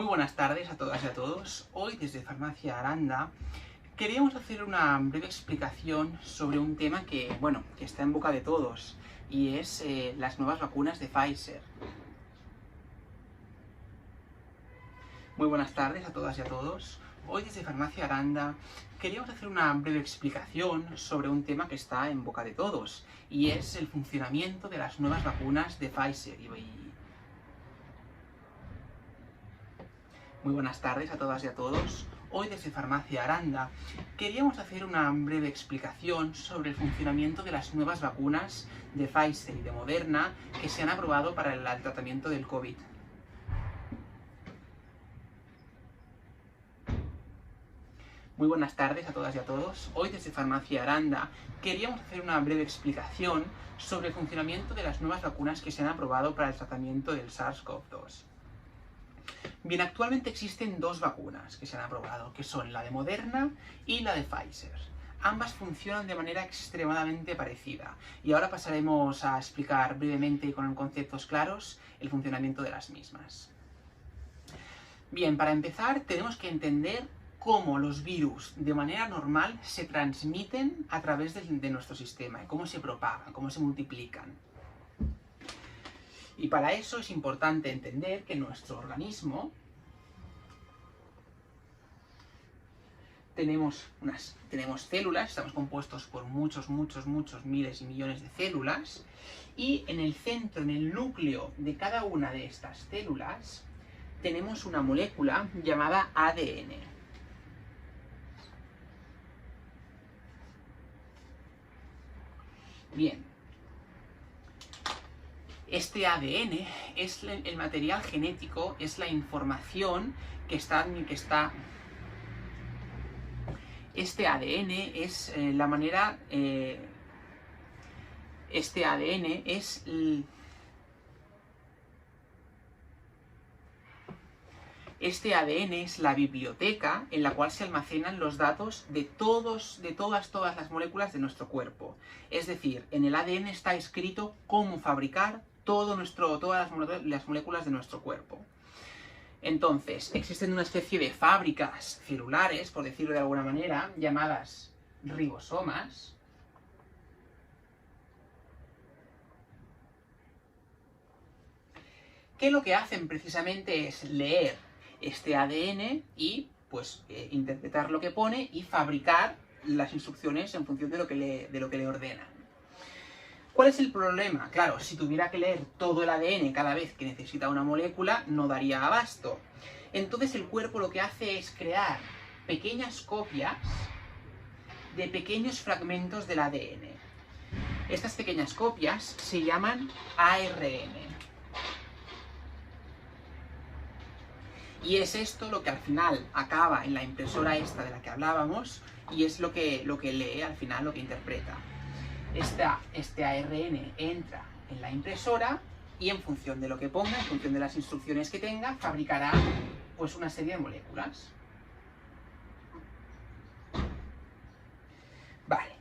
Muy buenas tardes a todas y a todos. Hoy desde Farmacia Aranda queríamos hacer una breve explicación sobre un tema que está en boca de todos y es las nuevas vacunas de Pfizer. Muy buenas tardes a todas y a todos. Hoy desde Farmacia Aranda queríamos hacer una breve explicación sobre un tema que está en boca de todos y es el funcionamiento de las nuevas vacunas de Pfizer. Muy buenas tardes a todas y a todos. Hoy desde Farmacia Aranda queríamos hacer una breve explicación sobre el funcionamiento de las nuevas vacunas de Pfizer y de Moderna que se han aprobado para el tratamiento del COVID. Muy buenas tardes a todas y a todos. Hoy desde Farmacia Aranda queríamos hacer una breve explicación sobre el funcionamiento de las nuevas vacunas que se han aprobado para el tratamiento del SARS-CoV-2. Bien, actualmente existen dos vacunas que se han aprobado, que son la de Moderna y la de Pfizer. Ambas funcionan de manera extremadamente parecida y ahora pasaremos a explicar brevemente y con conceptos claros el funcionamiento de las mismas. Bien, para empezar tenemos que entender cómo los virus de manera normal se transmiten a través de nuestro sistema, cómo se propagan, cómo se multiplican. Y para eso es importante entender que en nuestro organismo tenemos células, estamos compuestos por muchos miles y millones de células, y en el centro, en el núcleo de cada una de estas células, tenemos una molécula llamada ADN. Bien. Este ADN es el material genético, es la información que está. Este ADN es la manera. Este ADN es. Este ADN es la biblioteca en la cual se almacenan los datos de todas las moléculas de nuestro cuerpo. Es decir, en el ADN está escrito cómo fabricar todas las moléculas de nuestro cuerpo. Entonces, existen una especie de fábricas celulares, por decirlo de alguna manera, llamadas ribosomas, que lo que hacen precisamente es leer este ADN y interpretar lo que pone y fabricar las instrucciones en función de lo que le ordenan. ¿Cuál es el problema? Claro, si tuviera que leer todo el ADN cada vez que necesita una molécula, no daría abasto. Entonces el cuerpo lo que hace es crear pequeñas copias de pequeños fragmentos del ADN. Estas pequeñas copias se llaman ARN. Y es esto lo que al final acaba en la impresora esta de la que hablábamos y es lo que lee al final, lo que interpreta. Este ARN entra en la impresora y en función de lo que ponga, en función de las instrucciones que tenga, fabricará pues una serie de moléculas. Vale.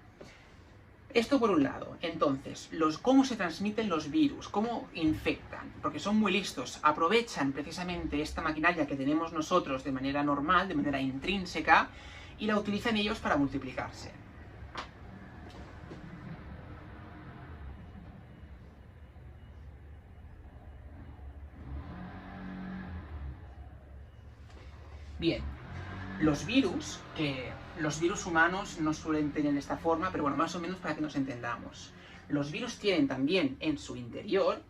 Esto por un lado. Entonces, cómo se transmiten los virus, cómo infectan, porque son muy listos, aprovechan precisamente esta maquinaria que tenemos nosotros de manera normal, de manera intrínseca, y la utilizan ellos para multiplicarse. Bien, los virus humanos no suelen tener esta forma, pero bueno, más o menos para que nos entendamos. Los virus tienen también en su interior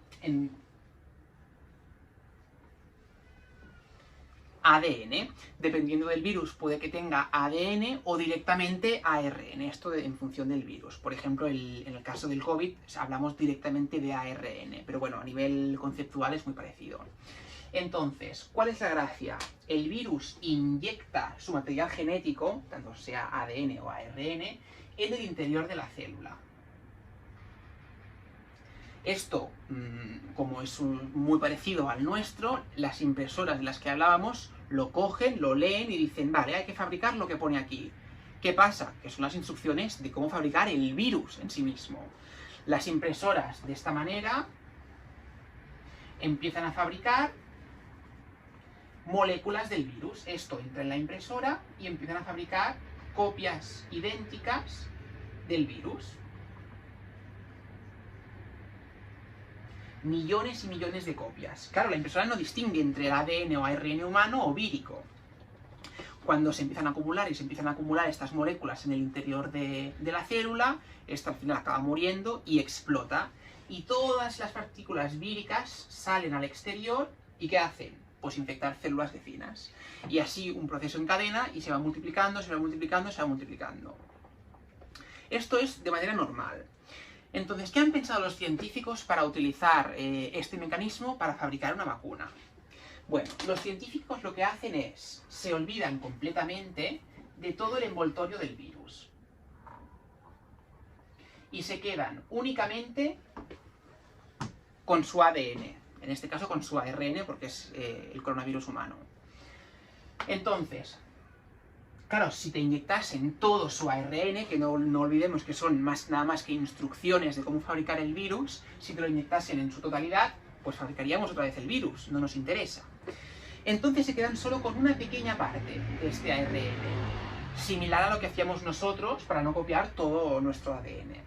ADN. Dependiendo del virus puede que tenga ADN o directamente ARN, esto en función del virus. Por ejemplo, en el caso del COVID hablamos directamente de ARN, pero bueno, a nivel conceptual es muy parecido. Entonces, ¿cuál es la gracia? El virus inyecta su material genético, tanto sea ADN o ARN, en el interior de la célula. Esto, como es muy parecido al nuestro, las impresoras de las que hablábamos lo cogen, lo leen y dicen, vale, hay que fabricar lo que pone aquí. ¿Qué pasa? Que son las instrucciones de cómo fabricar el virus en sí mismo. Las impresoras, de esta manera, empiezan a fabricar moléculas del virus. Esto entra en la impresora y empiezan a fabricar copias idénticas del virus. Millones y millones de copias. Claro, la impresora no distingue entre el ADN o ARN humano o vírico. Cuando se empiezan a acumular y se empiezan a acumular estas moléculas en el interior de la célula, esta al final acaba muriendo y explota. Y todas las partículas víricas salen al exterior y ¿qué hacen? Pues infectar células vecinas. Y así un proceso en cadena y se va multiplicando, se va multiplicando, se va multiplicando. Esto es de manera normal. Entonces, ¿qué han pensado los científicos para utilizar este mecanismo para fabricar una vacuna? Bueno, los científicos lo que hacen es, se olvidan completamente de todo el envoltorio del virus. Y se quedan únicamente con su ADN, en este caso con su ARN, porque es el coronavirus humano. Entonces, claro, si te inyectasen todo su ARN, que no olvidemos que son nada más que instrucciones de cómo fabricar el virus, si te lo inyectasen en su totalidad, pues fabricaríamos otra vez el virus, no nos interesa. Entonces se quedan solo con una pequeña parte de este ARN, similar a lo que hacíamos nosotros para no copiar todo nuestro ADN.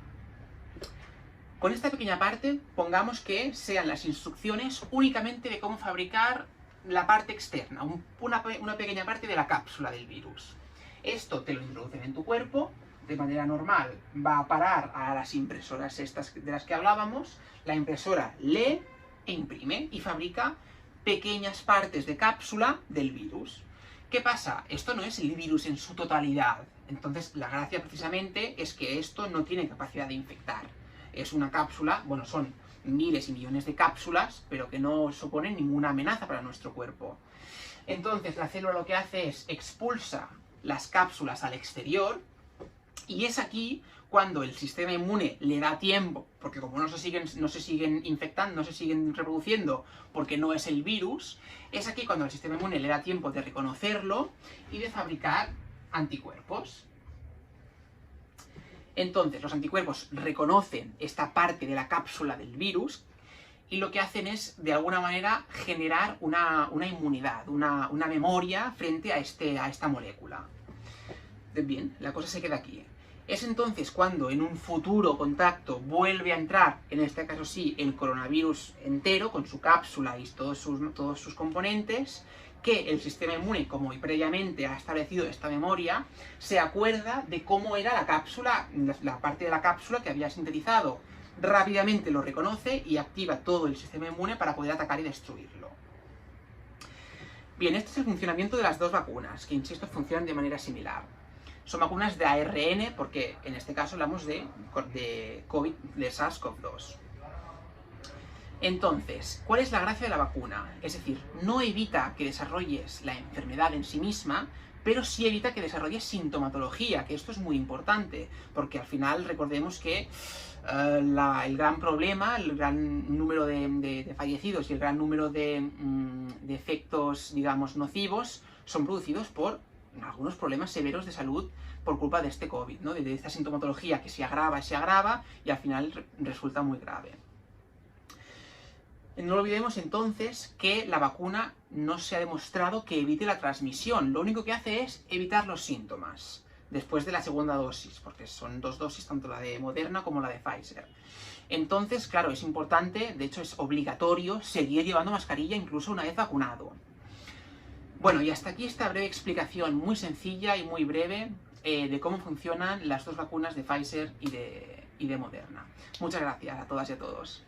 Con esta pequeña parte, pongamos que sean las instrucciones únicamente de cómo fabricar la parte externa, una pequeña parte de la cápsula del virus. Esto te lo introducen en tu cuerpo, de manera normal va a parar a las impresoras estas de las que hablábamos, la impresora lee e imprime y fabrica pequeñas partes de cápsula del virus. ¿Qué pasa? Esto no es el virus en su totalidad, entonces la gracia precisamente es que esto no tiene capacidad de infectar. Es una cápsula, bueno, son miles y millones de cápsulas, pero que no suponen ninguna amenaza para nuestro cuerpo. Entonces la célula lo que hace es expulsa las cápsulas al exterior, y es aquí cuando el sistema inmune le da tiempo, porque como no se siguen infectando, no se siguen reproduciendo, porque no es el virus, es aquí cuando el sistema inmune le da tiempo de reconocerlo y de fabricar anticuerpos. Entonces, los anticuerpos reconocen esta parte de la cápsula del virus y lo que hacen es, de alguna manera, generar una inmunidad, una memoria frente a esta molécula. Bien, la cosa se queda aquí. Es entonces cuando en un futuro contacto vuelve a entrar, en este caso sí, el coronavirus entero, con su cápsula y todos sus componentes, que el sistema inmune, como previamente ha establecido esta memoria, se acuerda de cómo era la cápsula, la parte de la cápsula que había sintetizado. Rápidamente lo reconoce y activa todo el sistema inmune para poder atacar y destruirlo. Bien, este es el funcionamiento de las dos vacunas, que insisto, funcionan de manera similar. Son vacunas de ARN, porque en este caso hablamos de COVID, de SARS-CoV-2. Entonces, ¿cuál es la gracia de la vacuna? Es decir, no evita que desarrolles la enfermedad en sí misma, pero sí evita que desarrolles sintomatología, que esto es muy importante, porque al final recordemos que el gran problema, el gran número de fallecidos y el gran número de efectos, digamos, nocivos, son producidos por algunos problemas severos de salud por culpa de este COVID, ¿no? De esta sintomatología que se agrava y al final resulta muy grave. No olvidemos entonces que la vacuna no se ha demostrado que evite la transmisión, lo único que hace es evitar los síntomas después de la segunda dosis, porque son dos dosis, tanto la de Moderna como la de Pfizer. Entonces, claro, es importante, de hecho es obligatorio, seguir llevando mascarilla incluso una vez vacunado. Bueno, y hasta aquí esta breve explicación muy sencilla y muy breve de cómo funcionan las dos vacunas de Pfizer y de Moderna. Muchas gracias a todas y a todos.